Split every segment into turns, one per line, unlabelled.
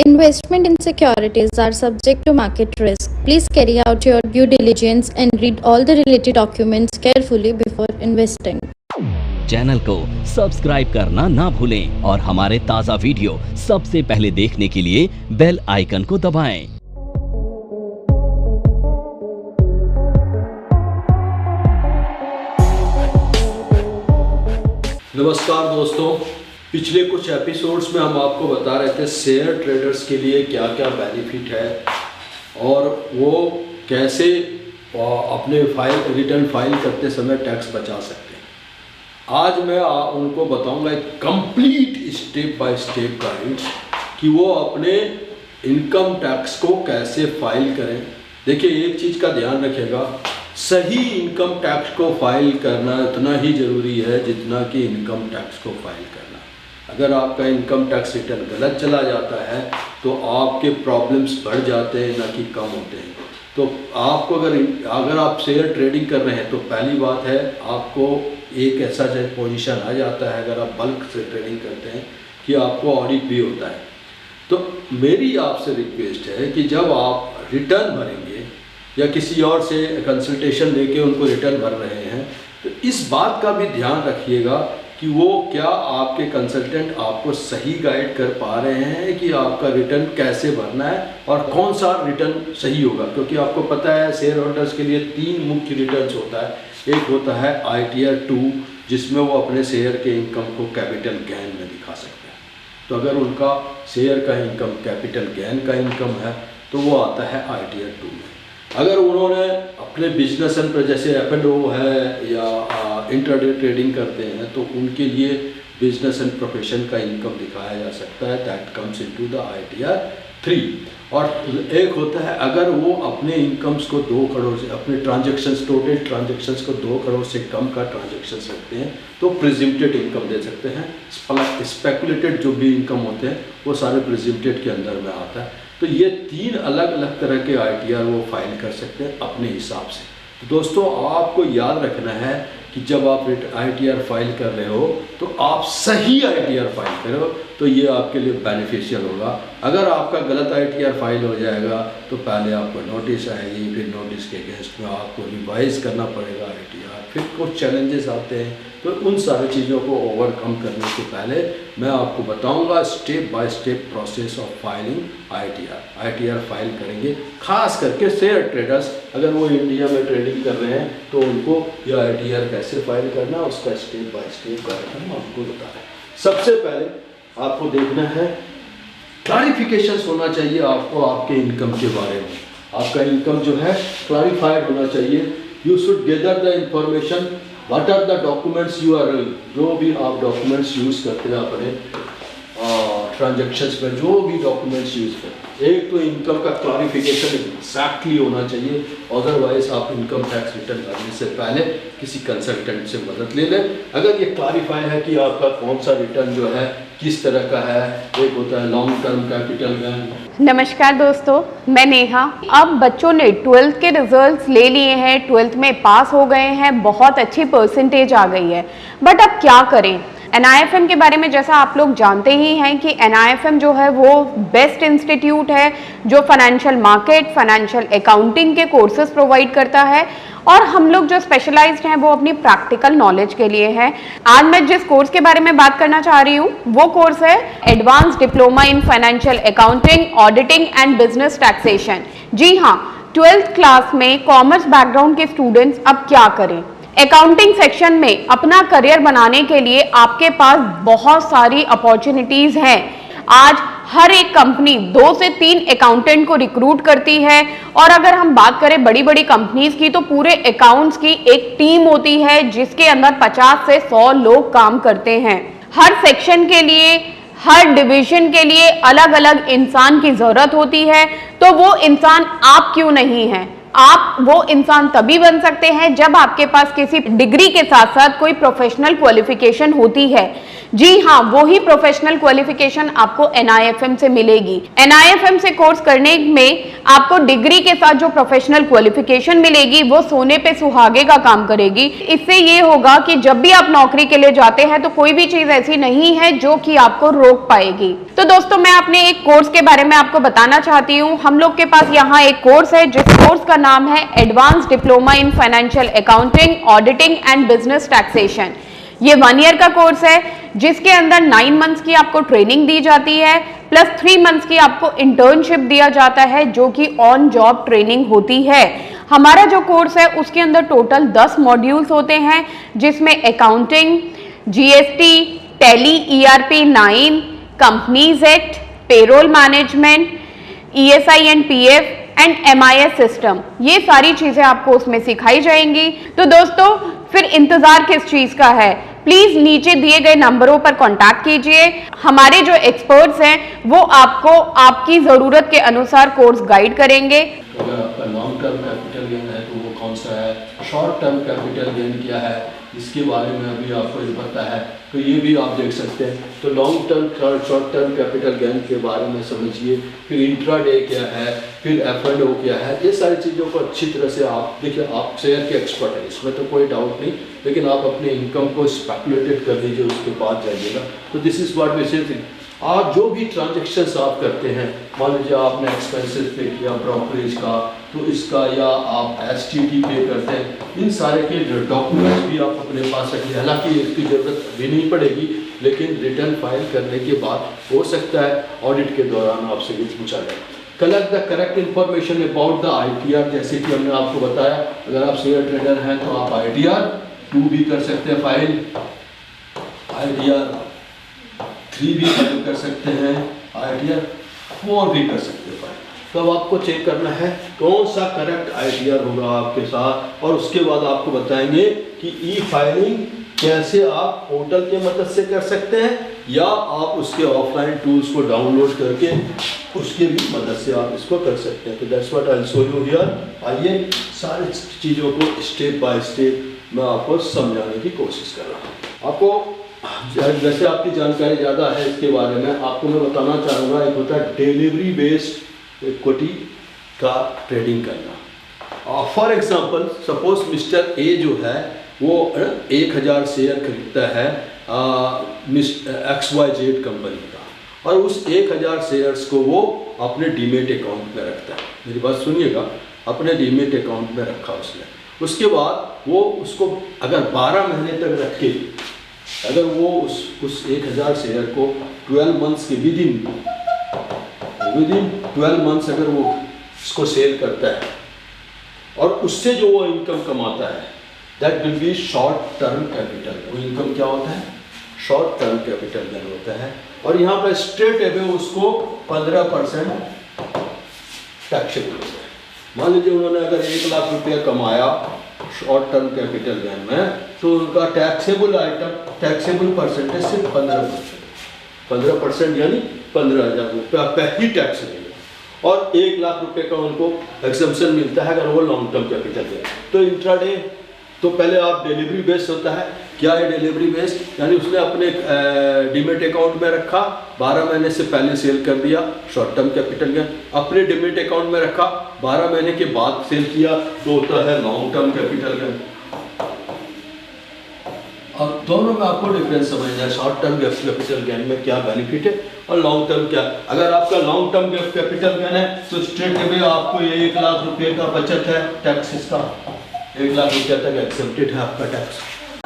Investment in securities are subject to market risk. Please carry out your due diligence and read all the related documents carefully before investing.
Channel को subscribe करना ना भूलें और हमारे ताज़ा video सबसे पहले देखने के लिए बेल आइकन को दबाएं।
नमस्कार दोस्तों, पिछले कुछ एपिसोड्स में हम आपको बता रहे थे शेयर ट्रेडर्स के लिए क्या क्या बेनिफिट है और वो कैसे अपने रिटर्न फाइल करते समय टैक्स बचा सकते हैं। आज मैं उनको बताऊंगा एक complete step by step guide कि वो अपने इनकम टैक्स को कैसे फाइल करें। देखिए, एक चीज़ का ध्यान रखिएगा, सही इनकम टैक्स को फाइल करना उतना ही ज़रूरी है जितना कि इनकम टैक्स को फाइल करना। अगर आपका इनकम टैक्स रिटर्न गलत चला जाता है तो आपके प्रॉब्लम्स बढ़ जाते हैं, ना कि कम होते हैं। तो आपको अगर आप शेयर ट्रेडिंग कर रहे हैं तो पहली बात है, आपको एक ऐसा पोजीशन आ जाता है अगर आप बल्क से ट्रेडिंग करते हैं कि आपको ऑडिट भी होता है। तो मेरी आपसे रिक्वेस्ट है कि जब आप रिटर्न भरेंगे या किसी और से कंसल्टेशन लेके उनको रिटर्न भर रहे हैं तो इस बात का भी ध्यान रखिएगा कि वो क्या आपके कंसल्टेंट आपको सही गाइड कर पा रहे हैं कि आपका रिटर्न कैसे भरना है और कौन सा रिटर्न सही होगा। क्योंकि आपको पता है शेयर होल्डर्स के लिए 3 मुख्य रिटर्न्स होता है। एक होता है ITR 2 जिसमें वो अपने शेयर के इनकम को कैपिटल गेन में दिखा सकते हैं। तो अगर उनका शेयर का इनकम कैपिटल गेन का इनकम है तो वो आता है ITR 2 में। अगर उन्होंने अपने बिजनेस पर जैसे F&O है या इंट्राडे ट्रेडिंग करते हैं तो उनके लिए बिजनेस एंड प्रोफेशन का इनकम दिखाया जा सकता है, that comes into the ITR 3। और एक होता है अगर वो अपने इनकम्स को 2 करोड़ से अपने ट्रांजैक्शंस टोटल ट्रांजैक्शंस को 2 करोड़ से कम का ट्रांजैक्शंस रखते हैं तो प्रिजिम्प्टेड इनकम दे सकते हैं। स्पेकुलेटेड जो भी इनकम होते हैं वो सारे प्रिजिम्प्टेड के अंदर में आता है। तो ये 3 अलग अलग तरह के ITR वो फाइल कर सकते हैं अपने हिसाब से। तो दोस्तों, आपको याद रखना है कि जब आप ITR फाइल कर रहे हो तो आप सही ITR फाइल करो तो ये आपके लिए बेनिफिशियल होगा। अगर आपका गलत ITR फाइल हो जाएगा तो पहले आपको नोटिस आएगी, फिर नोटिस के अगेंस्ट में आपको रिवाइज करना पड़ेगा ITR, फिर कुछ चैलेंजेस आते हैं। तो उन सारी चीज़ों को ओवरकम करने से पहले मैं आपको बताऊंगा step by step process of filing ITR file करेंगे। खास करके शेयर ट्रेडर्स अगर वो इंडिया में ट्रेडिंग कर रहे हैं तो उनको यह ITR कैसे फाइल करना उसका स्टेप बाय स्टेप गाइड हम आपको बता रहे हैं। सबसे पहले आपको देखना है, क्लैरिफिकेशन होना चाहिए आपको आपके इनकम के बारे में। आपका इनकम जो है क्लैरिफाइड होना चाहिए। You should gather the information, what are the documents you are, जो भी आप डॉक्यूमेंट्स यूज़ करते हैं अपने ट्रांजैक्शंस में, जो भी डॉक्यूमेंट्स यूज़ करते हैं, एक तो इनकम का क्लैरिफिकेशन एग्जैक्टली होना चाहिए। अदरवाइज आप इनकम टैक्स रिटर्न करने से पहले किसी कंसल्टेंट से मदद ले लें। अगर ये क्लैरिफाई है कि आपका कौन सा रिटर्न जो है किस तरह का है, एक होता है लॉन्ग टर्म कैपिटल गेन।
नमस्कार दोस्तों, मैं नेहा। अब बच्चों ने 12th के रिजल्ट्स ले लिए हैं, 12th में पास हो गए हैं, बहुत अच्छी परसेंटेज आ गई है, बट अब क्या करें। NIFM के बारे में जैसा आप लोग जानते ही हैं कि NIFM जो है वो बेस्ट इंस्टीट्यूट है जो फाइनेंशियल मार्केट, फाइनेंशियल अकाउंटिंग के कोर्सेज प्रोवाइड करता है और हम लोग जो स्पेशलाइज्ड हैं वो अपनी प्रैक्टिकल नॉलेज के लिए है। आज मैं जिस कोर्स के बारे में बात करना चाह रही हूँ वो कोर्स है advance diploma in financial accounting, auditing and business taxation. जी हाँ, 12th क्लास में कॉमर्स बैकग्राउंड के स्टूडेंट्स अब क्या करें। अकाउंटिंग सेक्शन में अपना करियर बनाने के लिए आपके पास बहुत सारी अपॉर्चुनिटीज हैं। आज हर एक कंपनी 2 से 3 अकाउंटेंट को रिक्रूट करती है और अगर हम बात करें बड़ी बड़ी कंपनीज की तो पूरे अकाउंट्स की एक टीम होती है जिसके अंदर 50 से 100 लोग काम करते हैं। हर सेक्शन के लिए, हर डिवीजन के लिए अलग अलग इंसान की जरूरत होती है, तो वो इंसान आप क्यों नहीं है। आप वो इंसान तभी बन सकते हैं जब आपके पास किसी डिग्री के साथ साथ कोई प्रोफेशनल क्वालिफिकेशन होती है। जी हाँ, वो ही प्रोफेशनल क्वालिफिकेशन आपको NIFM से मिलेगी। NIFM से कोर्स करने में आपको डिग्री के साथ जो प्रोफेशनल क्वालिफिकेशन मिलेगी वो सोने पे सुहागे का काम करेगी। इससे ये होगा कि जब भी आप नौकरी के लिए जाते हैं तो कोई भी चीज ऐसी नहीं है जो कि आपको रोक पाएगी। तो दोस्तों, मैं अपने एक कोर्स के बारे में आपको बताना चाहती हूँ। हम लोग के पास यहाँ एक कोर्स है जिस कोर्स का नाम है advance diploma in financial accounting, auditing and business taxation. ये 1 ईयर का कोर्स है जिसके अंदर 9 मंथ्स की आपको ट्रेनिंग दी जाती है प्लस 3 मंथ्स की आपको इंटर्नशिप दिया जाता है जो कि ऑन जॉब ट्रेनिंग होती है। हमारा जो कोर्स है उसके अंदर टोटल 10 मॉड्यूल्स होते हैं जिसमें accounting, GST, tally, ERP 9, companies act, payroll management, ESI and PF and MIS system, ये सारी चीजें आपको उसमें सिखाई जाएंगी। तो दोस्तों, फिर इंतजार किस चीज का है? प्लीज नीचे दिए गए नंबरों पर कांटेक्ट कीजिए। हमारे जो एक्सपर्ट्स हैं वो आपको आपकी जरूरत के अनुसार कोर्स गाइड करेंगे।
अगर आपका लॉन्ग टर्म कैपिटल गेन है तो वो कौन सा है, शॉर्ट टर्म कैपिटल गेन क्या है, इसके बारे में अभी आपको जो पता है तो ये भी आप देख सकते हैं। तो long term, short term capital gain के बारे में समझिए। फिर इंट्राडे क्या है, फिर F&O क्या है, ये सारी चीज़ों को अच्छी तरह से आप देखिए। आप शेयर के एक्सपर्ट हैं, इसमें तो कोई डाउट नहीं, लेकिन आप अपने इनकम को स्पेकुलेटेड कर दीजिए, उसके बाद जाइएगा। तो दिस इज़ व्हाट वी से आप जो भी ट्रांजेक्शन्स आप करते हैं, मान लीजिए आपने एक्सपेंसेस पे किया ब्रोकरेज का, तो इसका, या आप STT पे करते हैं, इन सारे के डॉक्यूमेंट्स भी आप अपने पास रखिए। हालांकि इसकी ज़रूरत भी नहीं पड़ेगी, लेकिन रिटर्न फाइल करने के बाद हो सकता है ऑडिट के दौरान आपसे कुछ पूछा जाए। Collect the correct information about the ITR, जैसे कि हमने आपको बताया, अगर आप शेयर ट्रेडर हैं तो आप ITR 2 भी कर सकते हैं फाइल, ITR 3 भी फाइल कर सकते हैं, ITR 4 भी कर सकते हैं फाइल। तो अब आपको चेक करना है कौन सा करेक्ट ITR होगा आपके साथ, और उसके बाद आपको बताएंगे कि E-फाइलिंग कैसे आप पोर्टल के मदद से कर सकते हैं, या आप उसके ऑफलाइन टूल्स को डाउनलोड करके उसके भी मदद से आप इसको कर सकते हैं। तो that's what I will show you here. आइए सारी चीज़ों को स्टेप बाय स्टेप मैं आपको समझाने की कोशिश कर रहा हूँ। आपको जैसे आपकी जानकारी ज़्यादा है इसके बारे में, आपको मैं बताना चाहूँगा, एक होता है डिलीवरी बेस्ड इक्विटी का ट्रेडिंग करना। For example, suppose mister A जो है वो 1000 शेयर खरीदता है XYZ कंपनी का, और उस 1000 शेयर्स को वो अपने डीमेट अकाउंट में रखता है। मेरी बात सुनिएगा, अपने डीमेट अकाउंट में रखा उसने। उसके बाद वो उसको अगर 12 महीने तक रखे, अगर वो उस 1000 शेयर को 12 मंथ्स के विद इन 12 मंथ्स अगर वो इसको सेल करता है और उससे जो वो इनकम कमाता है, that will be short term capital. वो इनकम क्या होता है? शॉर्ट टर्म कैपिटल गेन होता है। और यहाँ पर स्ट्रेट अवे उसको 15% टैक्सेबल होता है। मान लीजिए उन्होंने अगर 1 लाख रुपया कमाया शॉर्ट टर्म कैपिटल गेन में, तो उनका टैक्सेबल परसेंटेज सिर्फ 15% यानी 15,000 रुपया पे ही टैक्स देगा। और 1 लाख रुपए का उनको एक्सेम्पशन मिलता है अगर वो लॉन्ग टर्म कैपिटल गेन। तो इंट्राडे तो पहले आप डिलीवरी बेस्ड होता है। क्या है डिलीवरी बेस्ड? यानी उसने अपने डीमेट अकाउंट में रखा, 12 महीने से पहले सेल कर दिया, शॉर्ट टर्म कैपिटल गेन। अपने डीमेट अकाउंट में रखा, 12 महीने के बाद सेल किया, तो होता है लॉन्ग टर्म कैपिटल गेन। और दोनों में आपको डिफरेंस समझना है, शॉर्ट टर्म कैपिटल गेन में क्या बेनिफिट है और लॉन्ग टर्म क्या। अगर आपका लॉन्ग टर्म कैपिटल गेन है तो स्ट्रेट अवे आपको ये 1 लाख रुपए का बचत है, टैक्सेस का 1 लाख रुपया तक एक्सेप्टेड है आपका टैक्स।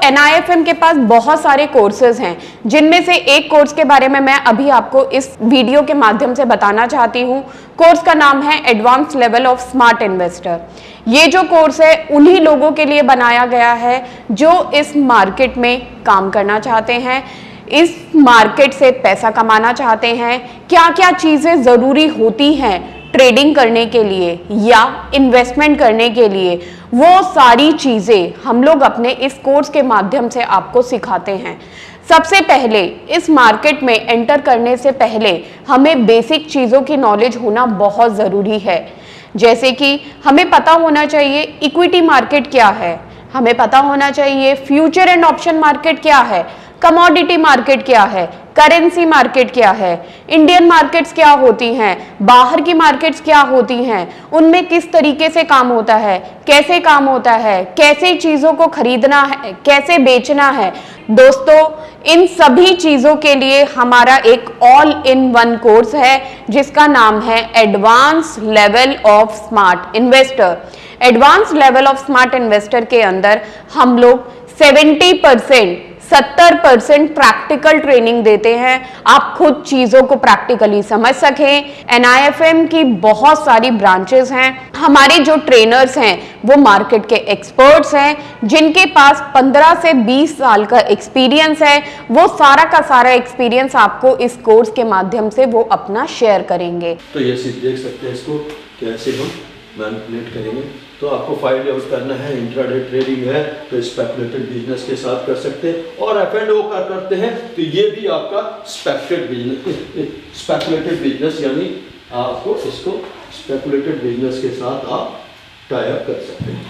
NIFM के पास बहुत सारे कोर्सेज हैं, जिनमें से एक कोर्स के बारे में मैं अभी आपको इस वीडियो के माध्यम से बताना चाहती हूँ। कोर्स का नाम है advance level of smart investor. ये जो कोर्स है उन्हीं लोगों के लिए बनाया गया है जो इस मार्केट में काम करना चाहते हैं, इस मार्केट से पैसा कमाना चाहते हैं। क्या क्या चीज़ें ज़रूरी होती हैं ट्रेडिंग करने के लिए या इन्वेस्टमेंट करने के लिए, वो सारी चीज़ें हम लोग अपने इस कोर्स के माध्यम से आपको सिखाते हैं। सबसे पहले इस मार्केट में एंटर करने से पहले हमें बेसिक चीज़ों की नॉलेज होना बहुत ज़रूरी है। जैसे कि हमें पता होना चाहिए इक्विटी मार्केट क्या है, हमें पता होना चाहिए फ्यूचर एंड ऑप्शन मार्केट क्या है, कमोडिटी मार्केट क्या है, करेंसी मार्केट क्या है, इंडियन मार्केट्स क्या होती हैं, बाहर की मार्केट्स क्या होती हैं, उनमें किस तरीके से काम होता है, कैसे काम होता है, कैसे चीज़ों को खरीदना है, कैसे बेचना है। दोस्तों, इन सभी चीज़ों के लिए हमारा एक ऑल इन वन कोर्स है जिसका नाम है advance level of smart investor. Advance level of smart investor के अंदर हम लोग 70% प्रैक्टिकल ट्रेनिंग देते हैं, आप खुद चीजों को प्रैक्टिकली समझ सकें। NIFM की बहुत सारी ब्रांचेस हैं, हमारे जो ट्रेनर्स हैं वो मार्केट के एक्सपर्ट्स हैं जिनके पास 15 से 20 साल का एक्सपीरियंस है। वो सारा का सारा एक्सपीरियंस आपको इस कोर्स के माध्यम से वो अपना शेयर करेंगे।
तो ये चीज देख सकते हैं इसको कैसे हम मैनिपुलेट करेंगे। तो आपको 5 लेवल करना है, इंट्राडे ट्रेडिंग है तो स्पेकुलेटेड बिजनेस के साथ कर सकते हैं, और F&O करते हैं तो ये भी आपका स्पेकुलेटेड बिजनेस, यानी आपको इसको स्पेकुलेटेड बिजनेस के साथ आप टाई अप कर सकते हैं।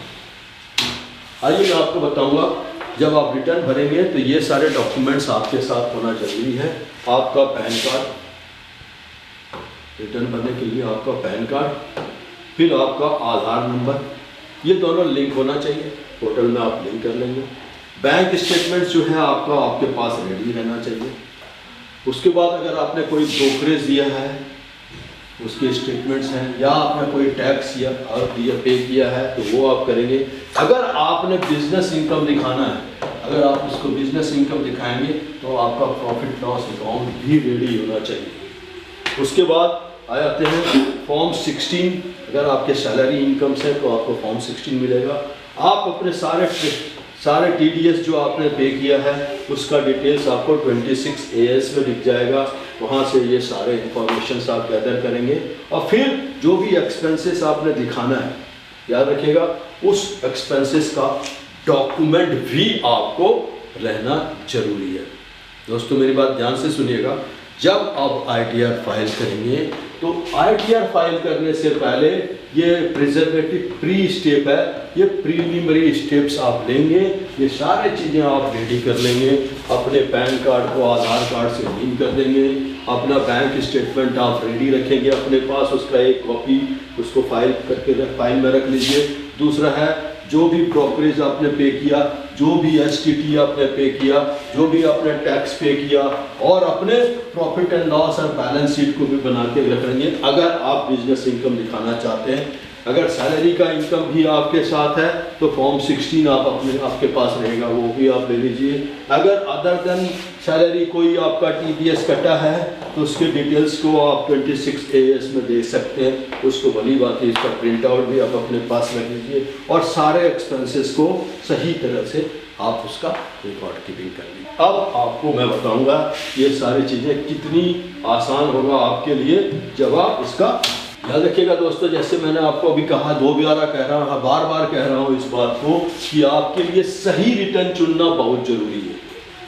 आइए मैं आपको बताऊंगा, जब आप रिटर्न भरेंगे तो ये सारे डॉक्यूमेंट्स आपके साथ होना जरूरी है। आपका पैन कार्ड, रिटर्न भरने के लिए आपका पैन कार्ड, फिर आपका आधार नंबर, ये दोनों लिंक होना चाहिए। पोर्टल में आप लिंक कर लेंगे। बैंक स्टेटमेंट जो है आपका आपके पास रेडी रहना चाहिए। उसके बाद अगर आपने कोई ब्रोकरेज दिया है उसके स्टेटमेंट्स हैं, या आपने कोई टैक्स या पे किया है तो वो आप करेंगे। अगर आपने बिजनेस इनकम दिखाना है, अगर आप उसको बिजनेस इनकम दिखाएंगे तो आपका प्रॉफिट लॉस अकाउंट भी रेडी होना चाहिए। उसके बाद आ जाते हैं फॉर्म 16। अगर आपके सैलरी इनकम्स है तो आपको फॉर्म 16 मिलेगा। आप अपने सारे TDS जो आपने पे किया है उसका डिटेल्स आपको 26 AS में दिख जाएगा। वहाँ से ये सारे इंफॉर्मेशन आप गैदर करेंगे, और फिर जो भी एक्सपेंसेस आपने दिखाना है, याद रखिएगा उस एक्सपेंसेस का डॉक्यूमेंट भी आपको रहना जरूरी है। दोस्तों मेरी बात ध्यान से सुनिएगा, जब आप ITR फाइल करेंगे तो ITR फाइल करने से पहले ये प्रिजर्वेटिव प्री स्टेप है, ये प्रीलिमिनरी स्टेप्स आप लेंगे, ये सारे चीज़ें आप रेडी कर लेंगे। अपने पैन कार्ड को आधार कार्ड से लिंक कर देंगे, अपना बैंक स्टेटमेंट आप रेडी रखेंगे अपने पास, उसका एक कॉपी उसको फाइल में रख लीजिए। दूसरा है जो भी ब्रोकरेज आपने पे किया, जो भी STT आपने पे किया, जो भी आपने टैक्स पे किया, और अपने प्रॉफिट एंड लॉस और बैलेंस शीट को भी बना के रखेंगे। अगर आप बिजनेस इनकम दिखाना चाहते हैं, अगर सैलरी का इनकम भी आपके साथ है तो फॉर्म 16 आपके पास रहेगा, वो भी आप ले लीजिए। अगर अदर देन सैलरी कोई आपका TDS कटा है तो उसके डिटेल्स को आप 26 AS में दे सकते हैं। उसको भली बात है, इसका प्रिंट आउट भी आप अपने पास रख लीजिए, और सारे एक्सपेंसेस को सही तरह से आप उसका रिकॉर्ड कीपिंग कर लीजिए। अब आपको मैं बताऊंगा ये सारी चीज़ें कितनी आसान होगा आपके लिए जब आप इसका, याद रखिएगा दोस्तों, जैसे मैंने आपको अभी कहा, 2 बार कह रहा हूँ, बार बार कह रहा हूँ इस बात को कि आपके लिए सही रिटर्न चुनना बहुत ज़रूरी है।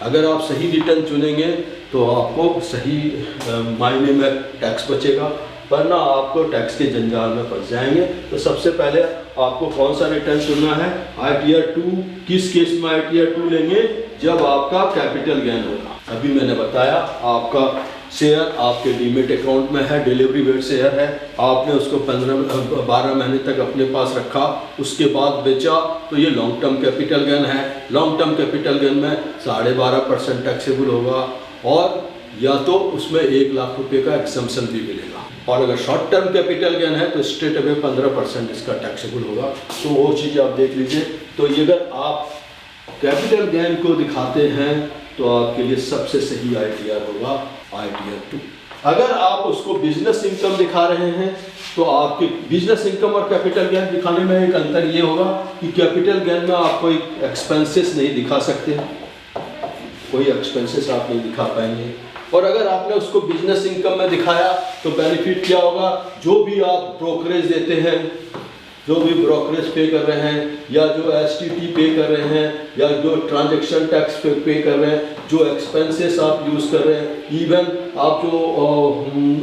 अगर आप सही रिटर्न चुनेंगे तो आपको सही मायने में टैक्स बचेगा, वरना आपको टैक्स के जंजाल में फंस जाएंगे। तो सबसे पहले आपको कौन सा रिटर्न चुनना है? ITR 2। किस केस में ITR 2 लेंगे? जब आपका कैपिटल गेन होगा। अभी मैंने बताया आपका शेयर आपके डीमेट अकाउंट में है, डिलीवरी वेट शेयर है, आपने उसको 12 महीने तक अपने पास रखा, उसके बाद बेचा, तो ये लॉन्ग टर्म कैपिटल गेन है। लॉन्ग टर्म कैपिटल गेन में 12.5% टैक्सेबल होगा, और या तो उसमें 1 लाख रुपए का एक्सम्पशन भी मिलेगा। और अगर शॉर्ट टर्म कैपिटल गेन है तो स्ट्रेट अवे 15% इसका टैक्सेबल होगा। तो वो चीज़ आप देख लीजिए। तो ये अगर आप कैपिटल गेन को दिखाते हैं तो आपके लिए सबसे सही ITR होगा ITR 2। अगर आप उसको बिजनेस इनकम दिखा रहे हैं तो आपके बिजनेस इनकम और कैपिटल गेन दिखाने में एक अंतर ये होगा कि कैपिटल गेन में आप कोई एक्सपेंसेस नहीं दिखा सकते, कोई एक्सपेंसेस आप नहीं दिखा पाएंगे। और अगर आपने उसको बिजनेस इनकम में दिखाया तो बेनिफिट क्या होगा? जो भी आप ब्रोकरेज देते हैं, जो भी ब्रोकरेज पे कर रहे हैं, या जो STT पे कर रहे हैं, या जो ट्रांजैक्शन टैक्स पे कर रहे हैं, जो एक्सपेंसेस आप यूज़ कर रहे हैं, इवन आप जो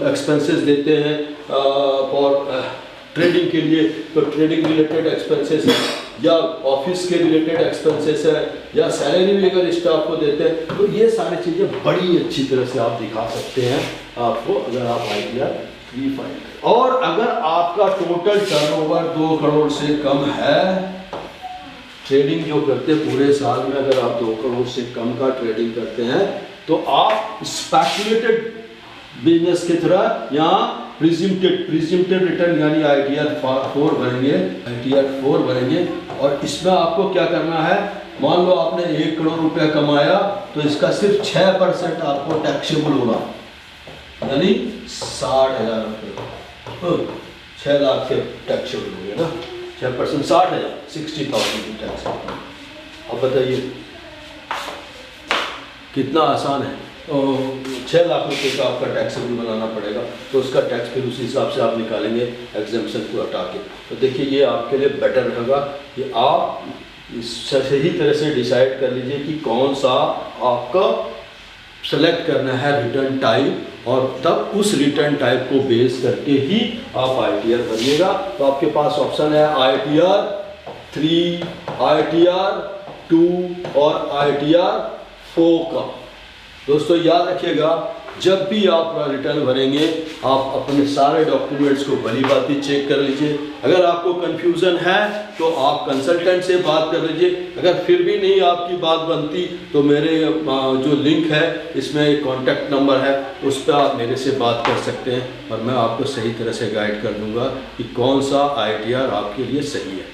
एक्सपेंसेस देते हैं फॉर ट्रेडिंग के लिए, तो ट्रेडिंग रिलेटेड एक्सपेंसेस है, या ऑफिस के रिलेटेड एक्सपेंसेस है, या सैलरी भी अगर स्टाफ को देते हैं, तो ये सारी चीज़ें बड़ी अच्छी तरह से आप दिखा सकते हैं आपको, अगर आप ITR 3 फाइल। और अगर आपका टोटल टर्नओवर 2 करोड़ से कम है, ट्रेडिंग जो करते हैं पूरे साल में अगर आप 2 करोड़ से कम का ट्रेडिंग करते हैं, तो आप स्पेकुलेटेड बिजनेस की तरह यहाँ प्रिजिम्प्टेड रिटर्न यानी ITR 4 भरेंगे, ITR 4 भरेंगे। और इसमें आपको क्या करना है, मान लो आपने 1 करोड़ रुपया कमाया, तो इसका सिर्फ 6% आपको टैक्सेबल होगा, यानी 60,000 रुपये, 6 लाख के टैक्सेबल होंगे ना, 6% 60,000, 60,000 की टैक्स। अब बताइए कितना आसान है। 6 लाख रुपए का आपका टैक्सेबल बनाना पड़ेगा, तो उसका टैक्स फिर उसी हिसाब से आप निकालेंगे एग्जाम्पशन को हटा के। तो देखिए ये आपके लिए बेटर रहेगा कि आप सही तरह से डिसाइड कर लीजिए कि कौन सा आपका सेलेक्ट करना है रिटर्न टाइप, और तब उस रिटर्न टाइप को बेस करके ही आप ITR भरिएगा। तो आपके पास ऑप्शन है ITR 3, ITR 2 और ITR 4 का। दोस्तों याद रखिएगा, जब भी आप रिटर्न भरेंगे आप अपने सारे डॉक्यूमेंट्स को भली भांति चेक कर लीजिए। अगर आपको कंफ्यूजन है तो आप कंसल्टेंट से बात कर लीजिए। अगर फिर भी नहीं आपकी बात बनती तो मेरे जो लिंक है इसमें एक कॉन्टैक्ट नंबर है, उस पर आप मेरे से बात कर सकते हैं और मैं आपको सही तरह से गाइड कर दूंगा कि कौन सा ITR आपके लिए सही है।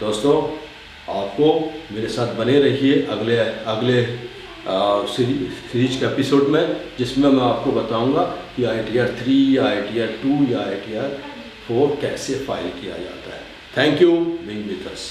दोस्तों आपको मेरे साथ बने रहिए अगले सीरीज के एपिसोड में, जिसमें मैं आपको बताऊंगा कि ITR 3 या ITR 2 या ITR 4 कैसे फाइल किया जाता है। Thank you being with us.